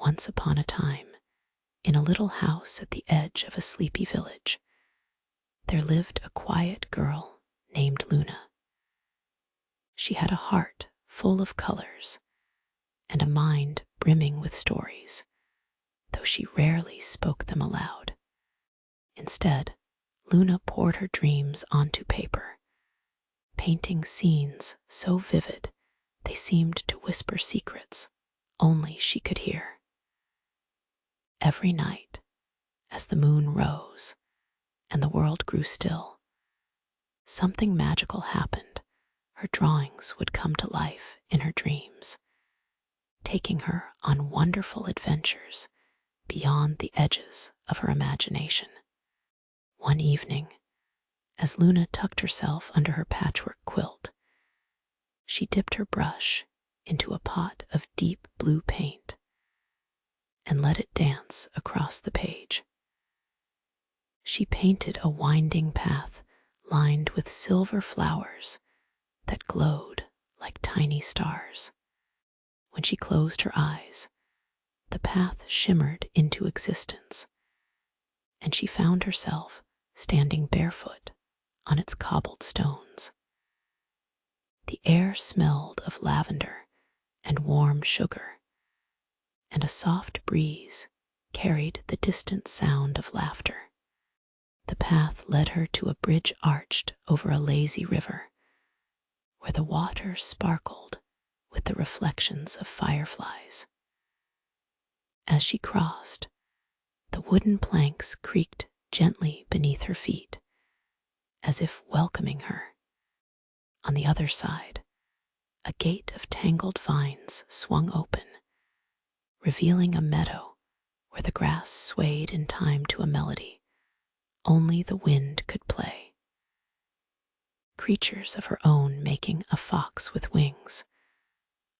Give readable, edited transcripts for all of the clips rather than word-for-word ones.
Once upon a time, in a little house at the edge of a sleepy village, there lived a quiet girl named Luna. She had a heart full of colors and a mind brimming with stories, though she rarely spoke them aloud. Instead, Luna poured her dreams onto paper, painting scenes so vivid they seemed to whisper secrets only she could hear. Every night, as the moon rose and the world grew still, something magical happened. Her drawings would come to life in her dreams, taking her on wonderful adventures beyond the edges of her imagination. One evening, as Luna tucked herself under her patchwork quilt, she dipped her brush into a pot of deep blue paint and let it dance across the page. She painted a winding path lined with silver flowers that glowed like tiny stars. When she closed her eyes, the path shimmered into existence, and she found herself standing barefoot on its cobbled stones. The air smelled of lavender and warm sugar, and a soft breeze carried the distant sound of laughter. The path led her to a bridge arched over a lazy river, where the water sparkled with the reflections of fireflies. As she crossed, the wooden planks creaked gently beneath her feet, as if welcoming her. On the other side, a gate of tangled vines swung open, revealing a meadow where the grass swayed in time to a melody only the wind could play. Creatures of her own making a fox with wings,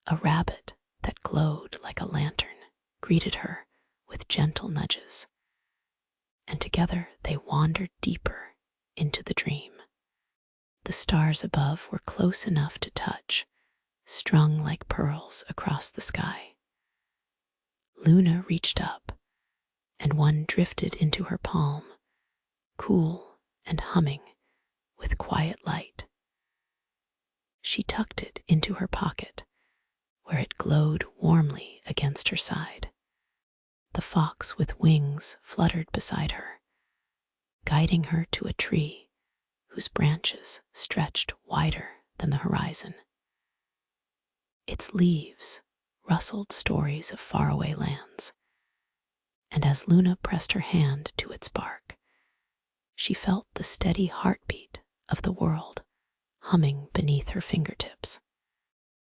a rabbit that glowed like a lantern, greeted her with gentle nudges, and together they wandered deeper into the dream. The stars above were close enough to touch, strung like pearls across the sky. Luna reached up, and one drifted into her palm, cool and humming with quiet light. She tucked it into her pocket, where it glowed warmly against her side. The fox with wings fluttered beside her, guiding her to a tree whose branches stretched wider than the horizon. Its leaves rustled stories of faraway lands, and as Luna pressed her hand to its bark, she felt the steady heartbeat of the world humming beneath her fingertips.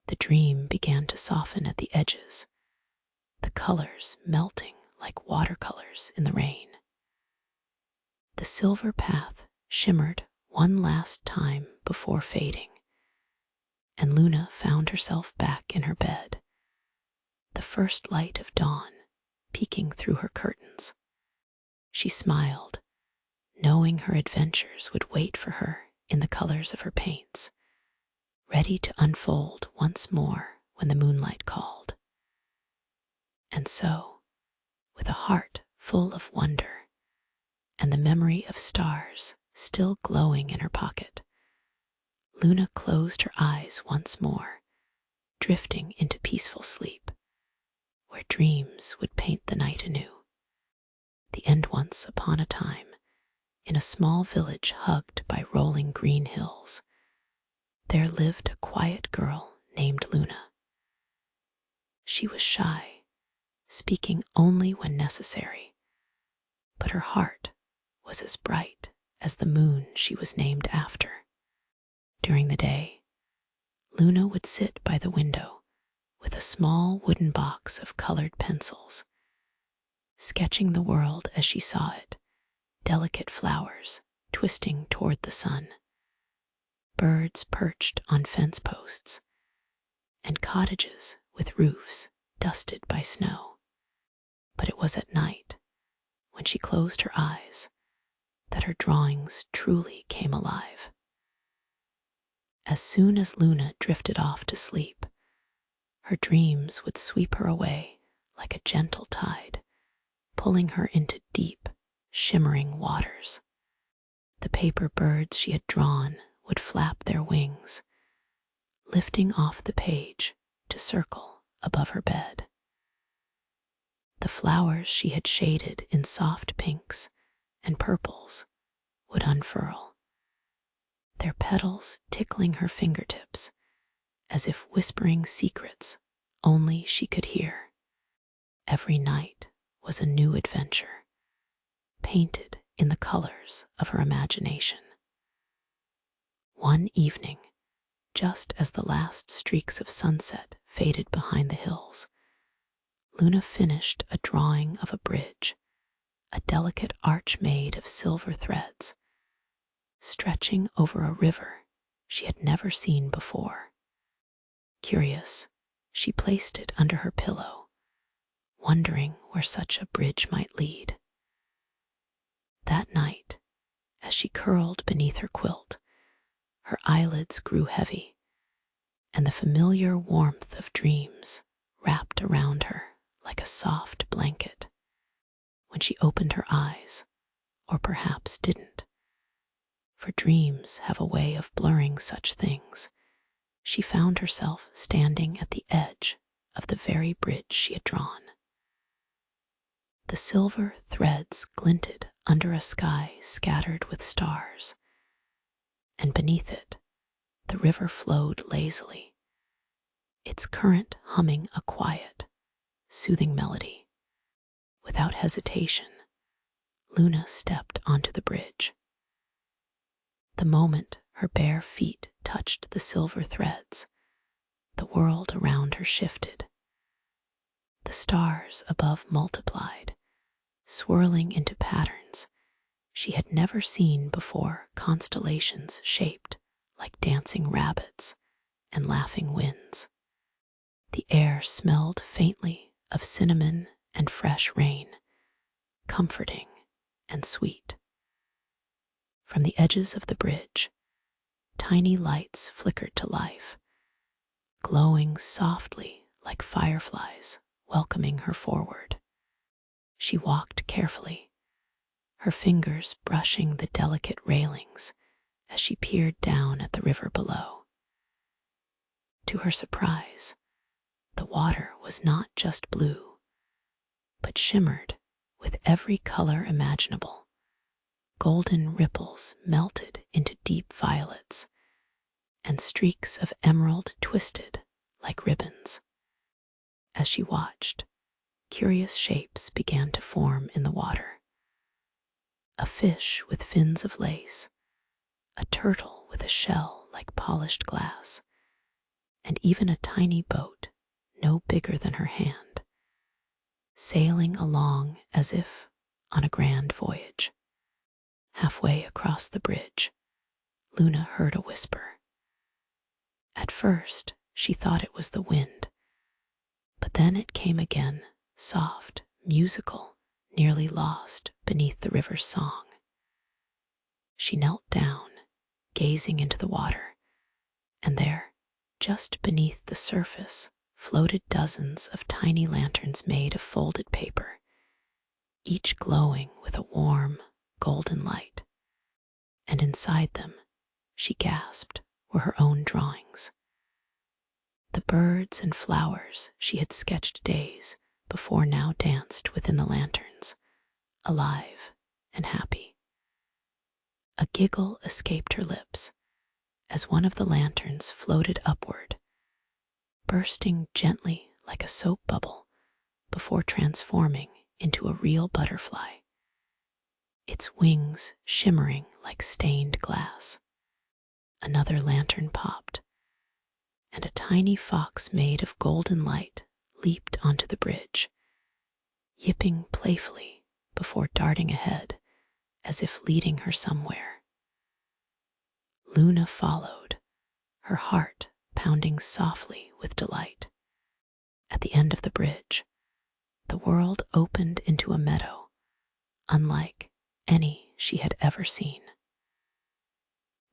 The dream began to soften at the edges, the colors melting like watercolors in the rain. The silver path shimmered one last time before fading, and Luna found herself back in her bed, the first light of dawn peeking through her curtains. She smiled, knowing her adventures would wait for her in the colors of her paints, ready to unfold once more when the moonlight called. And so, with a heart full of wonder and the memory of stars still glowing in her pocket, Luna closed her eyes once more, drifting into peaceful sleep, where dreams would paint the night anew. The end once upon a time, in a small village hugged by rolling green hills, there lived a quiet girl named Luna. She was shy, speaking only when necessary, but her heart was as bright as the moon she was named after. During the day, Luna would sit by the window with a small wooden box of colored pencils, sketching the world as she saw it, delicate flowers twisting toward the sun, birds perched on fence posts, and cottages with roofs dusted by snow. But it was at night, when she closed her eyes, that her drawings truly came alive. As soon as Luna drifted off to sleep, her dreams would sweep her away like a gentle tide, pulling her into deep, shimmering waters. The paper birds she had drawn would flap their wings, lifting off the page to circle above her bed. The flowers she had shaded in soft pinks and purples would unfurl, their petals tickling her fingertips as if whispering secrets only she could hear. Every night was a new adventure, painted in the colors of her imagination. One evening, just as the last streaks of sunset faded behind the hills, Luna finished a drawing of a bridge, a delicate arch made of silver threads, stretching over a river she had never seen before. Curious, she placed it under her pillow, wondering where such a bridge might lead. That night, as she curled beneath her quilt, her eyelids grew heavy, and the familiar warmth of dreams wrapped around her like a soft blanket. When she opened her eyes, or perhaps didn't, for dreams have a way of blurring such things, she found herself standing at the edge of the very bridge she had drawn. The silver threads glinted under a sky scattered with stars, and beneath it, the river flowed lazily, its current humming a quiet, soothing melody. Without hesitation, Luna stepped onto the bridge. The moment her bare feet touched the silver threads, the world around her shifted. The stars above multiplied, swirling into patterns she had never seen before, constellations shaped like dancing rabbits and laughing winds. The air smelled faintly of cinnamon and fresh rain, comforting and sweet. From the edges of the bridge, tiny lights flickered to life, glowing softly like fireflies welcoming her forward. She walked carefully, her fingers brushing the delicate railings as she peered down at the river below. To her surprise, the water was not just blue, but shimmered with every color imaginable. Golden ripples melted into deep violets, and streaks of emerald twisted like ribbons. As she watched, curious shapes began to form in the water. A fish with fins of lace, a turtle with a shell like polished glass, and even a tiny boat no bigger than her hand, sailing along as if on a grand voyage. Halfway across the bridge, Luna heard a whisper. At first, she thought it was the wind, but then it came again, soft, musical, nearly lost beneath the river's song. She knelt down, gazing into the water, and there, just beneath the surface, floated dozens of tiny lanterns made of folded paper, each glowing with a warm, golden light. And inside them, she gasped, were her own drawings. The birds and flowers she had sketched days before now danced within the lanterns, alive and happy. A giggle escaped her lips as one of the lanterns floated upward, bursting gently like a soap bubble before transforming into a real butterfly, its wings shimmering like stained glass. Another lantern popped, and a tiny fox made of golden light leaped onto the bridge, yipping playfully before darting ahead as if leading her somewhere. Luna followed, her heart pounding softly with delight. At the end of the bridge, the world opened into a meadow, unlike any she had ever seen.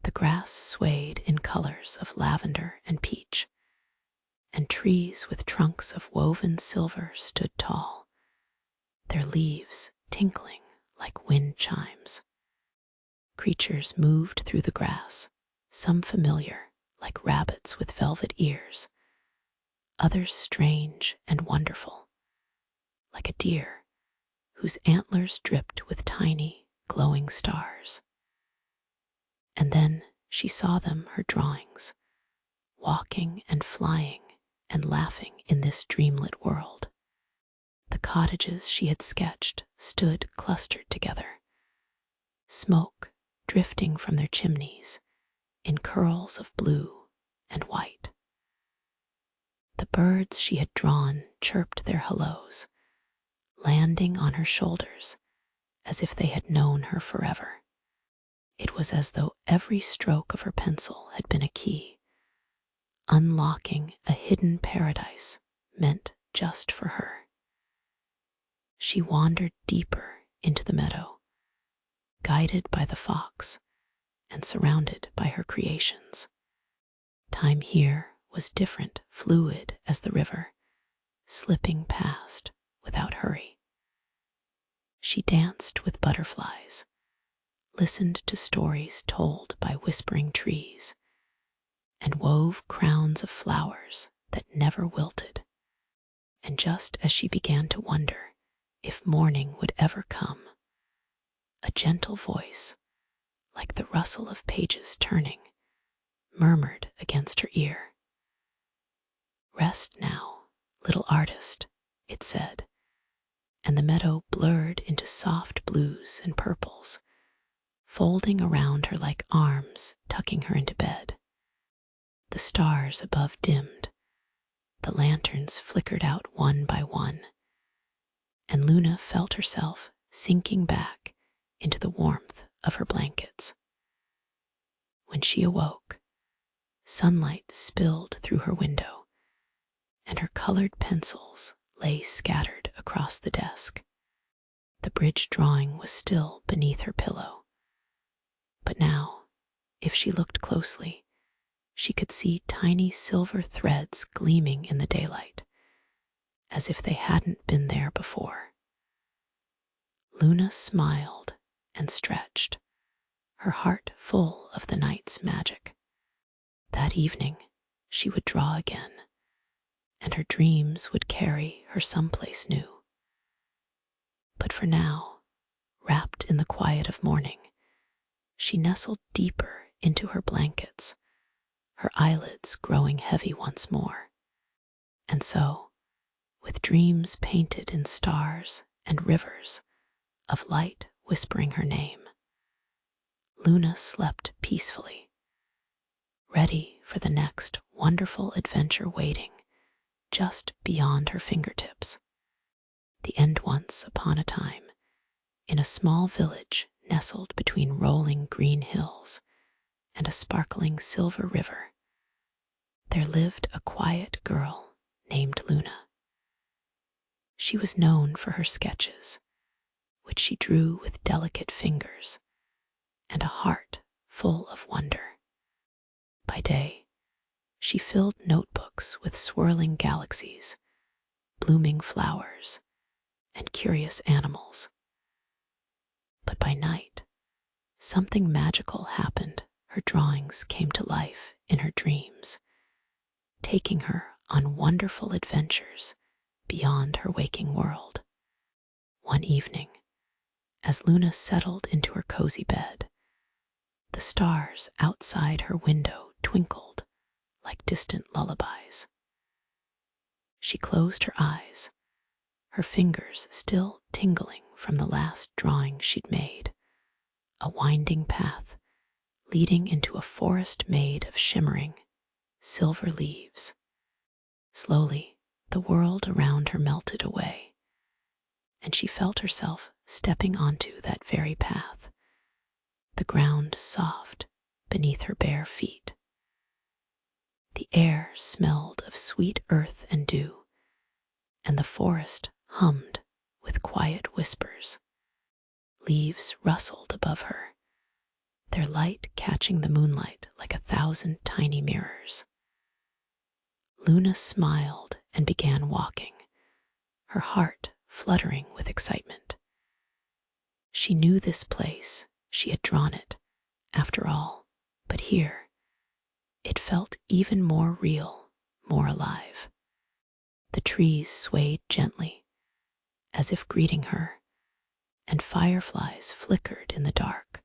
The grass swayed in colors of lavender and peach, and trees with trunks of woven silver stood tall, their leaves tinkling like wind chimes. Creatures moved through the grass, some familiar, like rabbits with velvet ears, others strange and wonderful, like a deer whose antlers dripped with tiny, glowing stars. And then she saw them, her drawings, walking and flying and laughing in this dreamlit world. The cottages she had sketched stood clustered together, smoke drifting from their chimneys in curls of blue and white. The birds she had drawn chirped their hellos, landing on her shoulders as if they had known her forever. It was as though every stroke of her pencil had been a key, unlocking a hidden paradise meant just for her. She wandered deeper into the meadow, guided by the fox and surrounded by her creations. Time here was different, fluid as the river, slipping past without hurry. She danced with butterflies, listened to stories told by whispering trees, and wove crowns of flowers that never wilted. And just as she began to wonder if morning would ever come, a gentle voice, like the rustle of pages turning, murmured against her ear. "Rest now, little artist," it said, and the meadow blurred into soft blues and purples, folding around her like arms, tucking her into bed. The stars above dimmed, the lanterns flickered out one by one, and Luna felt herself sinking back into the warmth of her blankets. When she awoke, sunlight spilled through her window, and her colored pencils lay scattered across the desk. The bridge drawing was still beneath her pillow, but now, if she looked closely, she could see tiny silver threads gleaming in the daylight, as if they hadn't been there before. Luna smiled and stretched, her heart full of the night's magic. That evening, she would draw again, and her dreams would carry her someplace new. But for now, wrapped in the quiet of morning, she nestled deeper into her blankets, her eyelids growing heavy once more. And so, with dreams painted in stars and rivers of light whispering her name, Luna slept peacefully, ready for the next wonderful adventure waiting just beyond her fingertips. The end once upon a time, in a small village nestled between rolling green hills and a sparkling silver river, there lived a quiet girl named Luna. She was known for her sketches, which she drew with delicate fingers, and a heart full of wonder. By day, she filled notebooks with swirling galaxies, blooming flowers, and curious animals. But by night, something magical happened. Her drawings came to life in her dreams, taking her on wonderful adventures beyond her waking world. One evening, as Luna settled into her cozy bed, the stars outside her window twinkled like distant lullabies. She closed her eyes, her fingers still tingling from the last drawing she'd made, a winding path leading into a forest made of shimmering, silver leaves. Slowly, the world around her melted away, and she felt herself stepping onto that very path, the ground soft beneath her bare feet. The air smelled of sweet earth and dew, and the forest hummed with quiet whispers. Leaves rustled above her, their light catching the moonlight like 1,000 tiny mirrors. Luna smiled and began walking, her heart fluttering with excitement. She knew this place, she had drawn it, after all, but here, it felt even more real, more alive. The trees swayed gently, as if greeting her, and fireflies flickered in the dark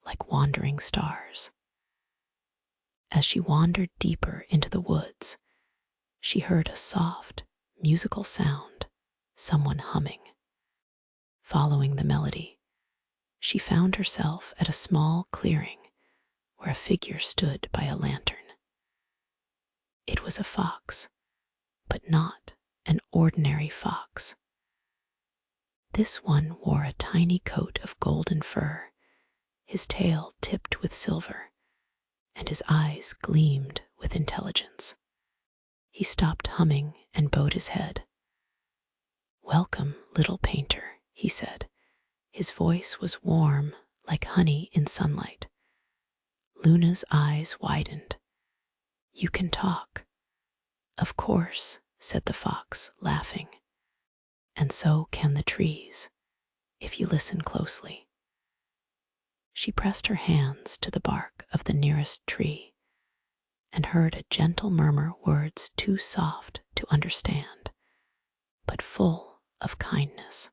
like wandering stars. As she wandered deeper into the woods, she heard a soft, musical sound, someone humming. Following the melody, she found herself at a small clearing where a figure stood by a lantern. It was a fox, but not an ordinary fox. This one wore a tiny coat of golden fur, his tail tipped with silver, and his eyes gleamed with intelligence. He stopped humming and bowed his head. "Welcome, little painter," he said. His voice was warm like honey in sunlight. Luna's eyes widened. "You can talk." "Of course," said the fox, laughing. "And so can the trees, if you listen closely." She pressed her hands to the bark of the nearest tree and heard a gentle murmur words too soft to understand, but full of kindness.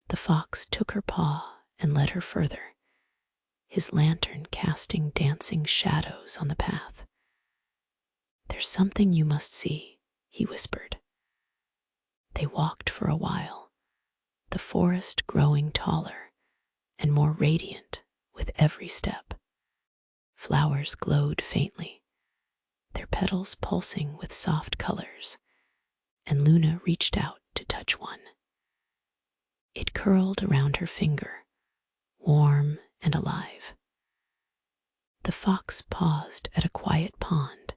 The fox took her paw and led her further, his lantern casting dancing shadows on the path. "There's something you must see," he whispered. They walked for a while, the forest growing taller and more radiant with every step. Flowers glowed faintly, their petals pulsing with soft colors, and Luna reached out to touch one. It curled around her finger, warm and alive. The fox paused at a quiet pond,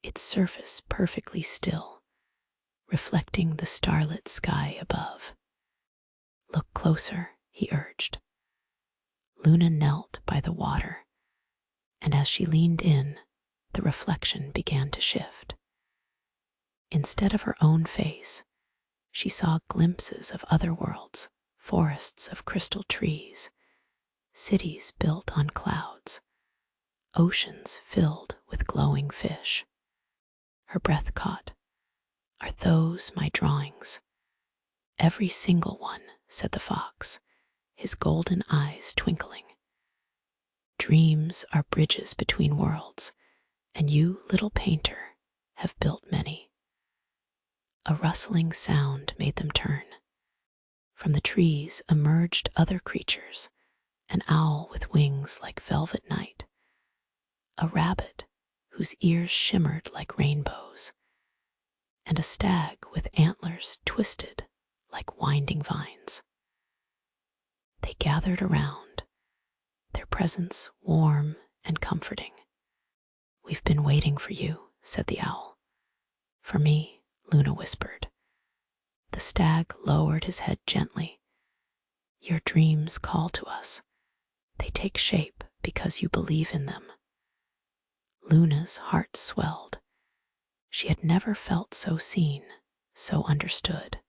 its surface perfectly still, reflecting the starlit sky above. "Look closer," he urged. Luna knelt by the water, and as she leaned in, the reflection began to shift. Instead of her own face, she saw glimpses of other worlds, forests of crystal trees, cities built on clouds, oceans filled with glowing fish. Her breath caught. "Are those my drawings?" "Every single one," said the fox, his golden eyes twinkling. "Dreams are bridges between worlds, and you, little painter, have built many." A rustling sound made them turn. From the trees emerged other creatures, an owl with wings like velvet night, a rabbit whose ears shimmered like rainbows, and a stag with antlers twisted like winding vines. They gathered around, their presence warm and comforting. "We've been waiting for you," said the owl. "For me," Luna whispered. The stag lowered his head gently. "Your dreams call to us. They take shape because you believe in them." Luna's heart swelled. She had never felt so seen, so understood.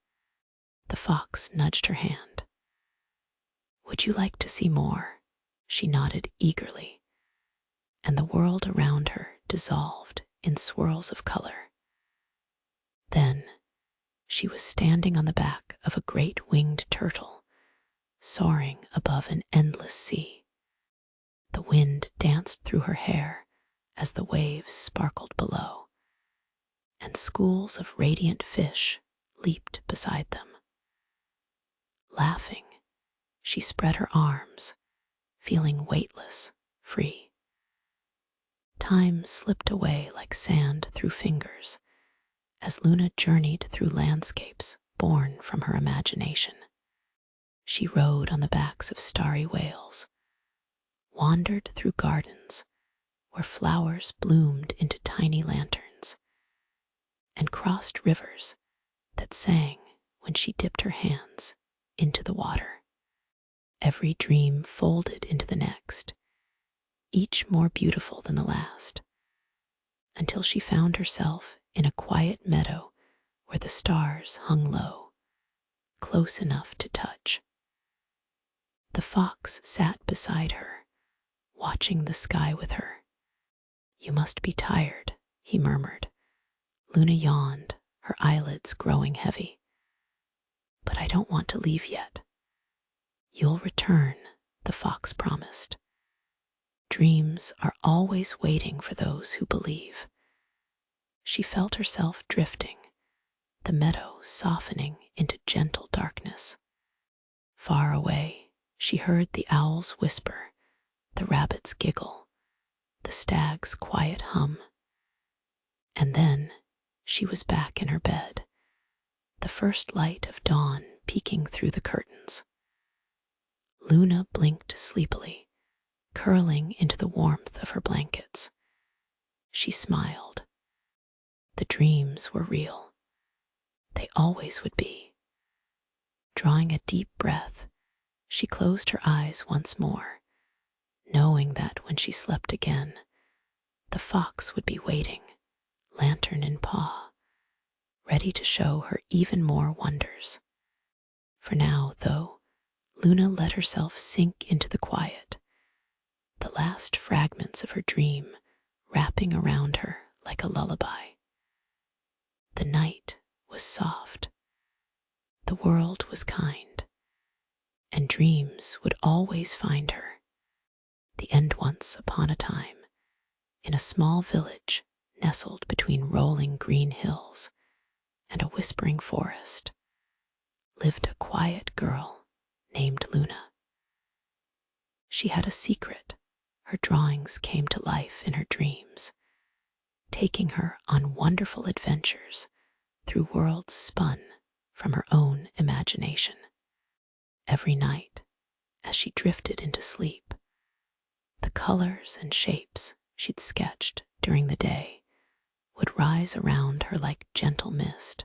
The fox nudged her hand. "Would you like to see more?" She nodded eagerly, and the world around her dissolved in swirls of color. Then she was standing on the back of a great winged turtle, soaring above an endless sea. The wind danced through her hair as the waves sparkled below, and schools of radiant fish leaped beside them. Laughing, she spread her arms, feeling weightless, free. Time slipped away like sand through fingers as Luna journeyed through landscapes born from her imagination. She rode on the backs of starry whales, wandered through gardens where flowers bloomed into tiny lanterns, and crossed rivers that sang when she dipped her hands into the water. Every dream folded into the next, each more beautiful than the last, until she found herself in a quiet meadow where the stars hung low, close enough to touch. The fox sat beside her, watching the sky with her. "You must be tired," he murmured. Luna yawned, her eyelids growing heavy. "But I don't want to leave yet." "You'll return," the fox promised. "Dreams are always waiting for those who believe." She felt herself drifting, the meadow softening into gentle darkness. Far away, she heard the owl's whisper, the rabbit's giggle, the stag's quiet hum. And then she was back in her bed, the first light of dawn peeking through the curtains. Luna blinked sleepily, curling into the warmth of her blankets. She smiled. The dreams were real. They always would be. Drawing a deep breath, she closed her eyes once more, knowing that when she slept again, the fox would be waiting, lantern in paw, ready to show her even more wonders. For now, though, Luna let herself sink into the quiet, the last fragments of her dream wrapping around her like a lullaby. The night was soft, the world was kind, and dreams would always find her. The end once upon a time, in a small village nestled between rolling green hills and a whispering forest, lived a quiet girl named Luna. She had a secret. Her drawings came to life in her dreams, taking her on wonderful adventures through worlds spun from her own imagination. Every night, as she drifted into sleep, the colors and shapes she'd sketched during the day would rise around her like gentle mist,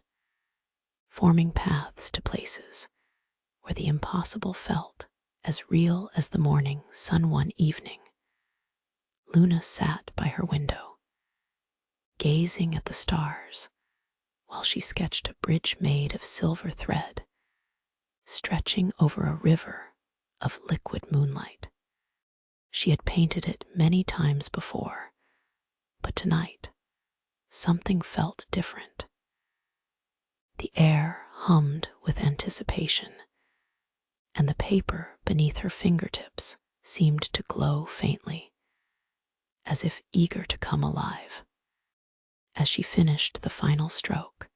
forming paths to places where the impossible felt as real as the morning sun one evening. Luna sat by her window, gazing at the stars while she sketched a bridge made of silver thread, stretching over a river of liquid moonlight. She had painted it many times before, but tonight something felt different. The air hummed with anticipation, and the paper beneath her fingertips seemed to glow faintly, as if eager to come alive. As she finished the final stroke,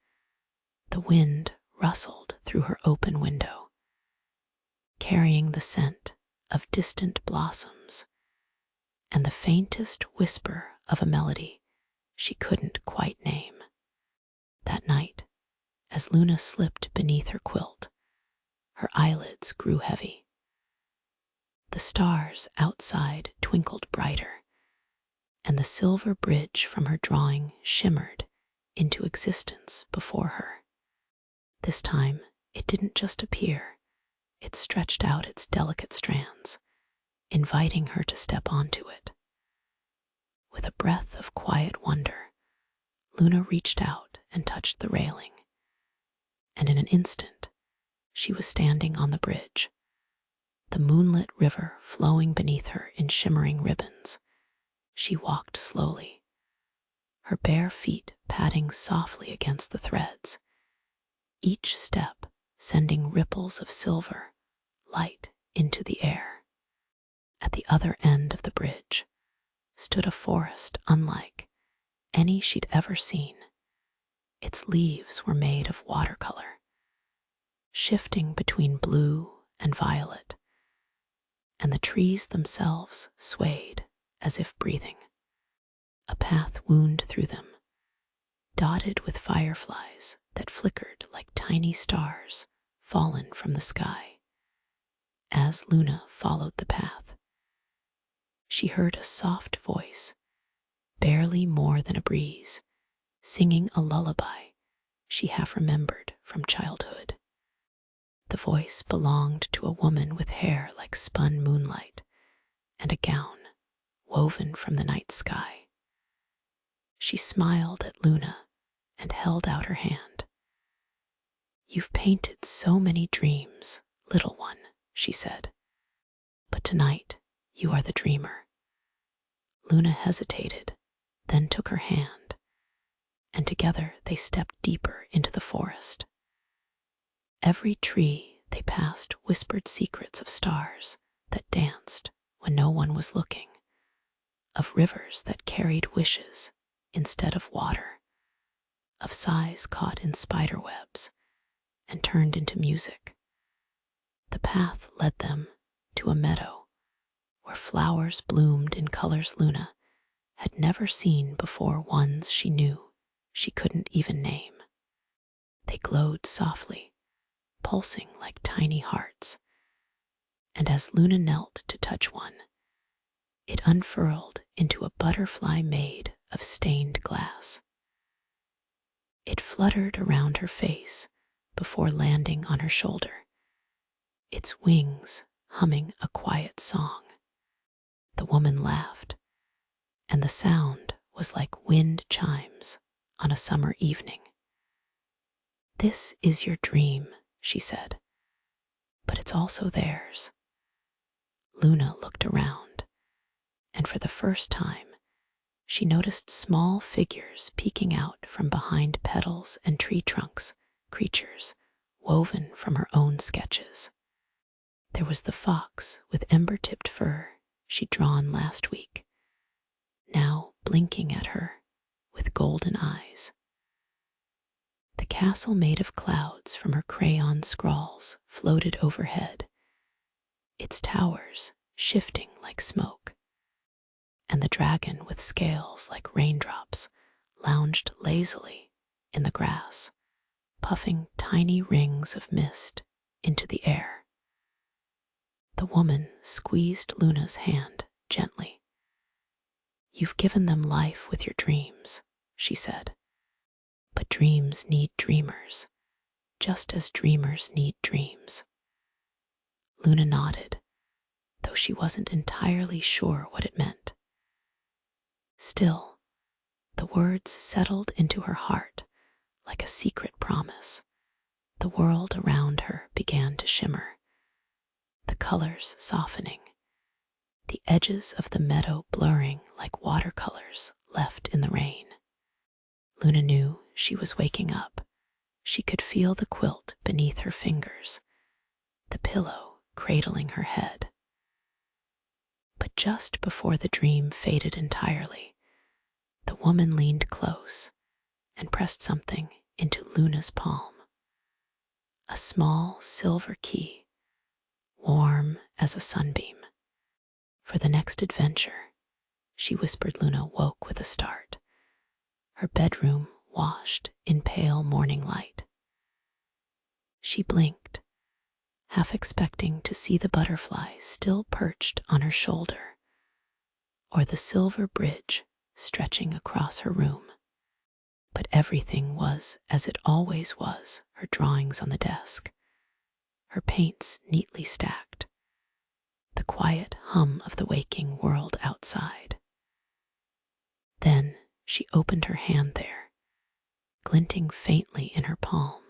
the wind rustled through her open window, carrying the scent of distant blossoms and the faintest whisper of a melody she couldn't quite name. That night, as Luna slipped beneath her quilt, her eyelids grew heavy. The stars outside twinkled brighter, and the silver bridge from her drawing shimmered into existence before her. This time, it didn't just appear, it stretched out its delicate strands, inviting her to step onto it. With a breath of quiet wonder, Luna reached out and touched the railing, and in an instant, she was standing on the bridge, the moonlit river flowing beneath her in shimmering ribbons. She walked slowly, her bare feet padding softly against the threads, each step sending ripples of silver light into the air. At the other end of the bridge stood a forest unlike any she'd ever seen. Its leaves were made of watercolor, shifting between blue and violet, and the trees themselves swayed as if breathing. A path wound through them, dotted with fireflies that flickered like tiny stars fallen from the sky. As Luna followed the path, she heard a soft voice, barely more than a breeze, singing a lullaby she half remembered from childhood. The voice belonged to a woman with hair like spun moonlight and a gown woven from the night sky. She smiled at Luna, and held out her hand. "You've painted so many dreams, little one," she said, "but tonight you are the dreamer." Luna hesitated, then took her hand, and together they stepped deeper into the forest. Every tree they passed whispered secrets of stars that danced when no one was looking, of rivers that carried wishes instead of water, of sighs caught in spider webs and turned into music. The path led them to a meadow where flowers bloomed in colors Luna had never seen before, ones she knew she couldn't even name. They glowed softly, pulsing like tiny hearts, and as Luna knelt to touch one, it unfurled into a butterfly made of stained glass. It fluttered around her face before landing on her shoulder, its wings humming a quiet song. The woman laughed, and the sound was like wind chimes on a summer evening. "This is your dream," she said, "but it's also theirs." Luna looked around, and for the first time, she noticed small figures peeking out from behind petals and tree trunks, creatures woven from her own sketches. There was the fox with ember-tipped fur she'd drawn last week, now blinking at her with golden eyes. The castle made of clouds from her crayon scrawls floated overhead, its towers shifting like smoke, and the dragon with scales like raindrops lounged lazily in the grass, puffing tiny rings of mist into the air. The woman squeezed Luna's hand gently. "You've given them life with your dreams," she said, "but dreams need dreamers, just as dreamers need dreams." Luna nodded, though she wasn't entirely sure what it meant. Still, the words settled into her heart like a secret promise. The world around her began to shimmer, the colors softening, the edges of the meadow blurring like watercolors left in the rain. Luna knew she was waking up. She could feel the quilt beneath her fingers, the pillow cradling her head. But just before the dream faded entirely, the woman leaned close and pressed something into Luna's palm. A small silver key, warm as a sunbeam. For the next adventure, she whispered. Luna woke with a start, her bedroom washed in pale morning light. She blinked, half expecting to see the butterfly still perched on her shoulder, or the silver bridge stretching across her room. But everything was as it always was: her drawings on the desk, her paints neatly stacked, the quiet hum of the waking world outside. Then she opened her hand. There, glinting faintly in her palm,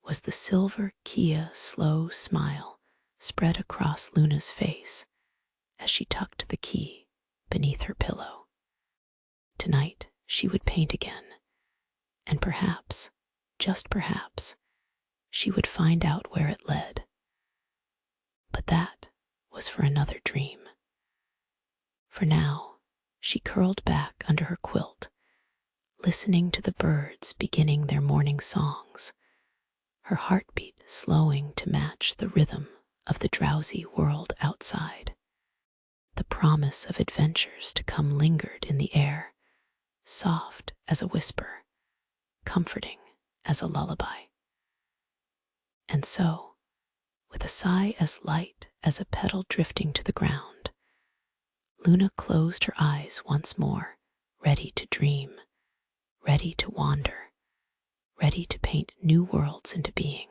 was the silver Kia slow smile spread across Luna's face as she tucked the key beneath her pillow. Tonight she would paint again, and perhaps, just perhaps, she would find out where it led. But that was for another dream. For now, she curled back under her quilt, listening to the birds beginning their morning songs, her heartbeat slowing to match the rhythm of the drowsy world outside. The promise of adventures to come lingered in the air, soft as a whisper, comforting as a lullaby. And so, with a sigh as light as a petal drifting to the ground, Luna closed her eyes once more, ready to dream, ready to wander, ready to paint new worlds into being.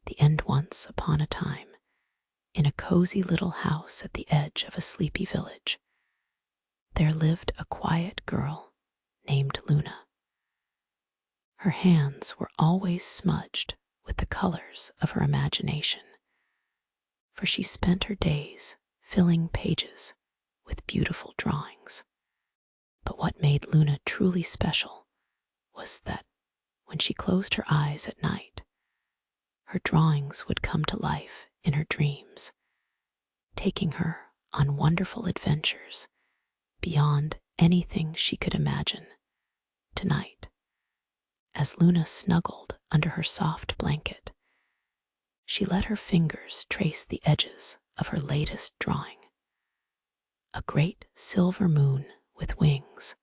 The end. Once upon a time, in a cozy little house at the edge of a sleepy village, there lived a quiet girl named Luna. Her hands were always smudged with the colors of her imagination, for she spent her days filling pages with beautiful drawings. But what made Luna truly special was that when she closed her eyes at night, her drawings would come to life in her dreams, taking her on wonderful adventures beyond anything she could imagine. Tonight, as Luna snuggled under her soft blanket, she let her fingers trace the edges of her latest drawing. A great silver moon with wings,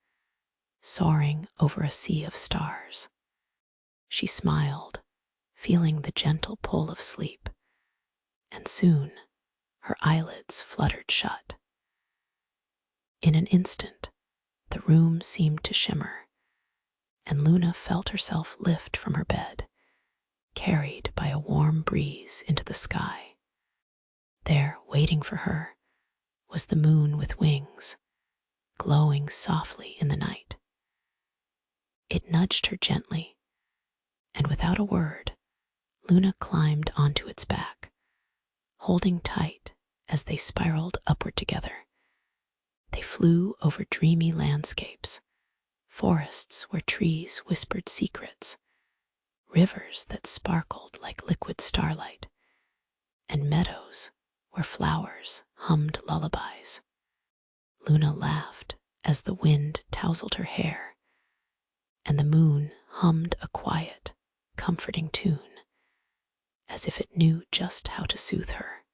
soaring over a sea of stars. She smiled, feeling the gentle pull of sleep, and soon her eyelids fluttered shut. In an instant, the room seemed to shimmer, and Luna felt herself lift from her bed, carried by a warm breeze into the sky. There, waiting for her, was the moon with wings, glowing softly in the night. It nudged her gently, and without a word, Luna climbed onto its back, holding tight as they spiraled upward together. They flew over dreamy landscapes, forests where trees whispered secrets, rivers that sparkled like liquid starlight, and meadows where flowers hummed lullabies. Luna laughed as the wind tousled her hair, and the moon hummed a quiet, comforting tune, as if it knew just how to soothe her.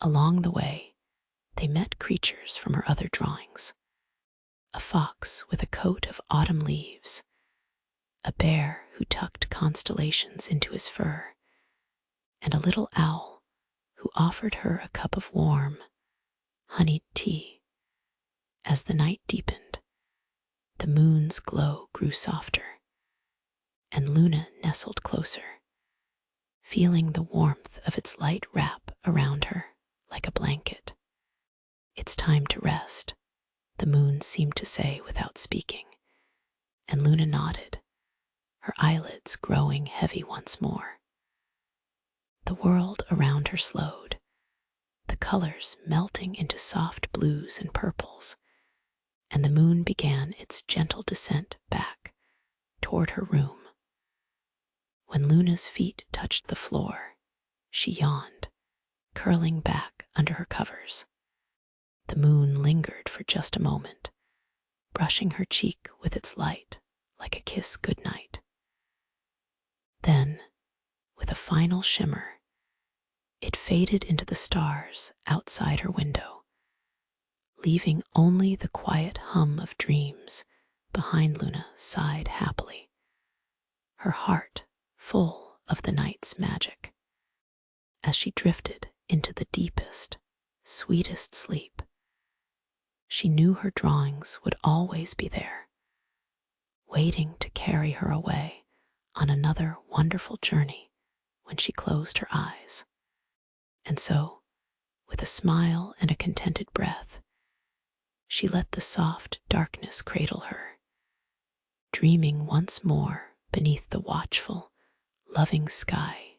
Along the way, they met creatures from her other drawings: a fox with a coat of autumn leaves, a bear who tucked constellations into his fur, and a little owl who offered her a cup of warm, honeyed tea. As the night deepened, the moon's glow grew softer, and Luna nestled closer, feeling the warmth of its light wrap around her like a blanket. "It's time to rest," the moon seemed to say without speaking, and Luna nodded, her eyelids growing heavy once more. The world around her slowed, the colors melting into soft blues and purples, and the moon began its gentle descent back toward her room. When Luna's feet touched the floor, she yawned, curling back under her covers. The moon lingered for just a moment, brushing her cheek with its light like a kiss goodnight. Then, with a final shimmer, it faded into the stars outside her window, leaving only the quiet hum of dreams behind. Luna sighed happily, her heart full of the night's magic. As she drifted into the deepest, sweetest sleep, she knew her drawings would always be there, waiting to carry her away on another wonderful journey when she closed her eyes. And so, with a smile and a contented breath, she let the soft darkness cradle her, dreaming once more beneath the watchful, loving sky